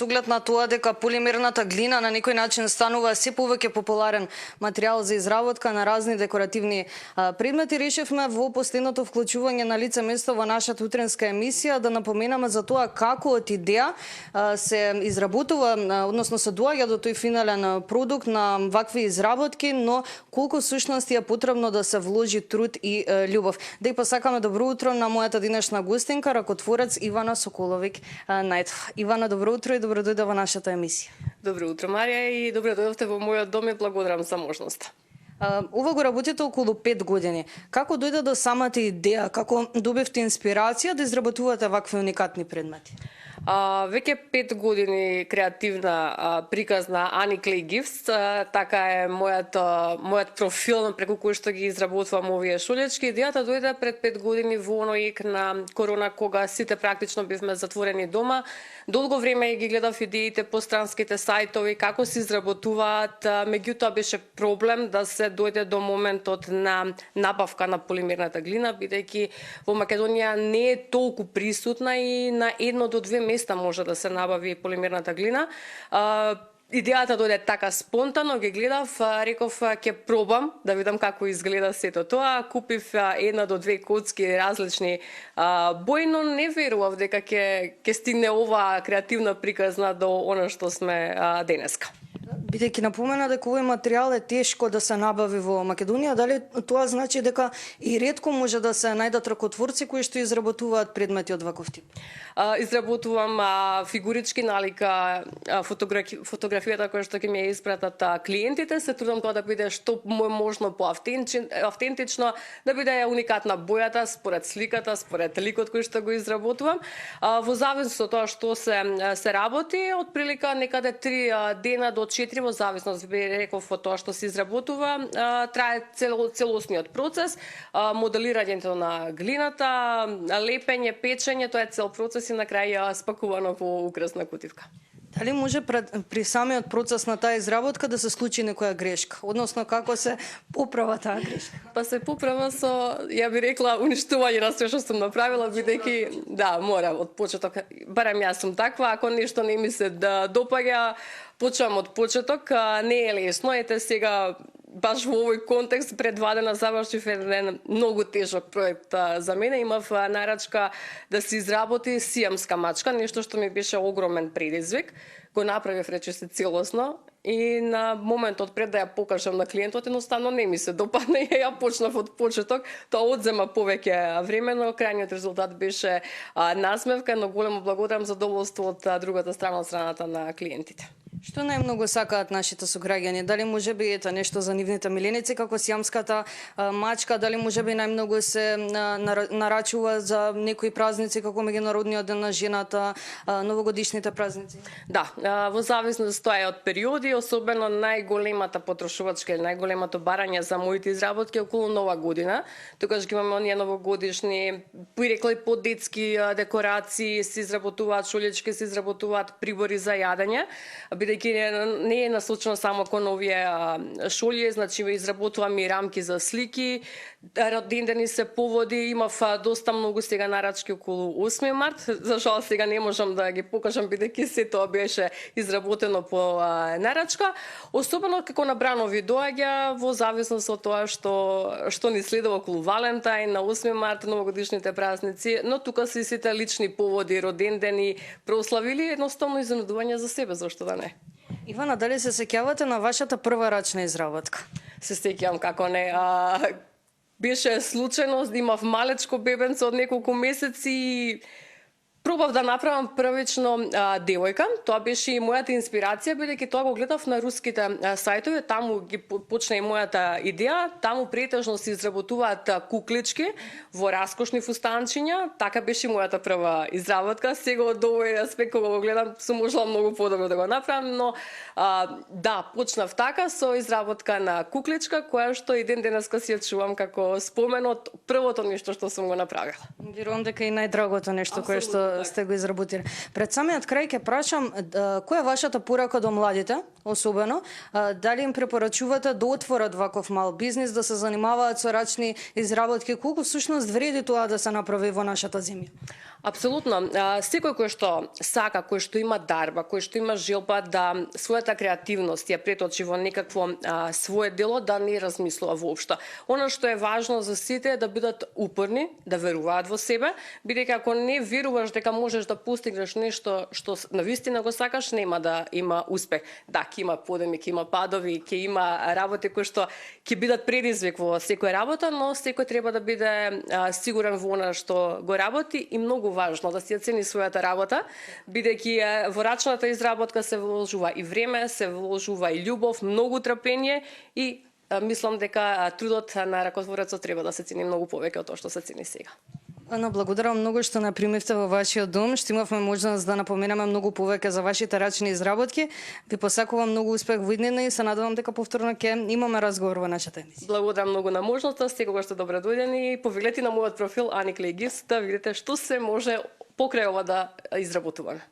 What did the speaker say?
оглед на тоа дека полимерната глина на некој начин станува се повеќе популарен материјал за изработка на разни декоративни предмети, решивме во последното вклучување на лице место во нашата утренска емисија да напоменаме за тоа како од идеја се изработува, односно се доаѓа до тој финален продукт на вакви изработки, но колку всушност е потребно да се вложи труд и љубов. Да и посакаме добро утро на мојата денешна гостинка, ракотворец Ивана Соколовиќ-Најдов. Ивана, добро утро и добро дојде во нашата емисија. Добро утро, Марија, и добро дојдовте во мојот дом и благодарам за можноста. Ова го работите околу 5 години. Како дојде до самата идеја? Како добивте инспирација да изработувате вакви уникатни предмети? Веќе 5 години креативна приказна Ани Клей Гифтс, така е мојот профил преку кој што ги изработувам овие шолечки. Идејата дојде пред 5 години во оној на корона, кога сите практично бивме затворени дома. Долго време ги гледав идеите по странските сајтови, како се изработуваат, меѓутоа беше проблем да се дојде до моментот на набавка на полимерната глина, бидејќи во Македонија не е толку присутна и на 1 до 2 места може да се набави полимерната глина. Идејата дојде така спонтано, ги гледав, реков ќе пробам да видам како изгледа сето тоа. Купив 1 до 2 коцки различни бои, но не верував дека ќе стигне ова креативна приказна до она што сме денеска. Бидејќи напомена дека овој материјал е тешко да се набави во Македонија, дали тоа значи дека и ретко може да се најдат ракотворци кои што изработуваат предмети од ваков тип? Изработувам фигурички налика фотографијата која што ќе ми ја испратат клиентите. Се трудам тоа да биде што можно поавтентично, да биде уникатна бојата според сликата, според ликот кој што го изработувам. Во зависност од тоа што се работи, од прилика некаде 3 дена до 4, во зависност би реков од тоа што се изработува, трае целосниот процес, моделирањето на глината, лепење, печење, тоа е цел процес и на крај спакувано во украсна кутивка. Дали може при самиот процес на таа изработка да се случи некоја грешка? Односно, како се поправа таа грешка? Па се поправа со, ја би рекла, уништување на све што сум направила, бидејќи, да, мора од почеток, барем јас сум таква, ако нешто не ми се допаѓа, почнувам од почеток, не е лесно, ете сега, баш во овој контекст, пред 2 дена завршив еден многу тежок проект за мене. Имав нарачка да се изработи сиамска мачка, нешто што ми беше огромен предизвик. Го направив речиси целосно и на моментот пред да ја покажам на клиентот, едноставно не ми се допадна и ја почнав од почеток. Тоа одзема повеќе време, но крајниот резултат беше насмевка, но големо благодарам за задоволство од другата страна, од страната на клиентите. Што најмногу сакаат нашите сограѓани? Дали можеби ета нешто за нивните миленици како сиамската мачка, дали можеби најмногу се нарачува за некои празници како меѓународниот ден на жената, новогодишните празници? Да, во зависност тоа е од периоди, особено најголемата потрошувачка или најголемото барање за моите изработки околу Нова година. Тогаш ги имаме оние новогодишни, рекла и подетски декорации, се изработуваат шолечки, се изработуваат прибори за јадење, бидејќи не е насочено само кон овие шолје, значи изработувам и рамки за слики, родендени се поводи, имав доста многу сега нарачки околу 8 март, за жал сега не можам да ги покажам бидејќи се тоа беше изработено по нарачка, особено како на Бранови доаѓа во зависност од тоа што ни следува околу Валентајн, на 8 март, новогодишните празници, но тука се сите лични поводи, родендени, прослави или едноставно изненадување за себе, зашто да не. Ивана, дали се сеќавате на вашата прва рачна изработка? Се сеќавам, како не. Беше случајно, имав малечко бебенце од неколку месеци и пробав да направам првично девојка. Тоа беше и мојата инспирација, бидејќи тоа го гледав на руските сајтови, таму ги почна и мојата идеја. Таму претежно се изработуваат куклички во раскошни фустанчиња. Така беше мојата прва изработка. Сега од овој аспект кога го гледам сум можела многу подобро да го направам, но да, почнав така со изработка на кукличка, која што и ден денеска си ја чувам како спомен од првото нешто што сум го направила. Верувам дека и најдрагото нешто кое што сте го изработили. Пред самиот крај ќе прашам, која е вашата порака до младите, особено, дали им препорачувате да отворат ваков мал бизнис, да се занимаваат со рачни изработки, колку всушност вреди тоа да се направи во нашата земја? Апсолутно. Секој кој што сака, кој што има дарба, кој што има желба да својата креативност ја преточи во некакво свое дело, да не размислува воопшто. Она што е важно за сите е да бидат упорни, да веруваат во себе, бидејќи ако не веруваш дека можеш да постигнеш нешто што навистина го сакаш, нема да има успех. Да, ќе има подеми, ќе има падови, ќе има работи кои што ќе бидат предизвик во секоја работа, но секој треба да биде сигурен во она што го работи и многу важно да си ја цени својата работа, бидејќи во рачната изработка се вложува и време, се вложува и љубов, многу трпение и мислам дека трудот на ракотворецот треба да се цени многу повеќе од тоа што се цени сега. Ана, благодарам многу што напримивте во вашиот дом, што имавме можност да напоменаме многу повеќе за вашите рачни изработки. Ви посакувам многу успех во иднина и се надевам дека повторно ќе имаме разговор во нашата емисија. Благодарам многу на можноста, секогаш сте добре дојдени и повегледете на мојот профил Ани Клей Гифтс да видите што се може покрај ова да изработуваме.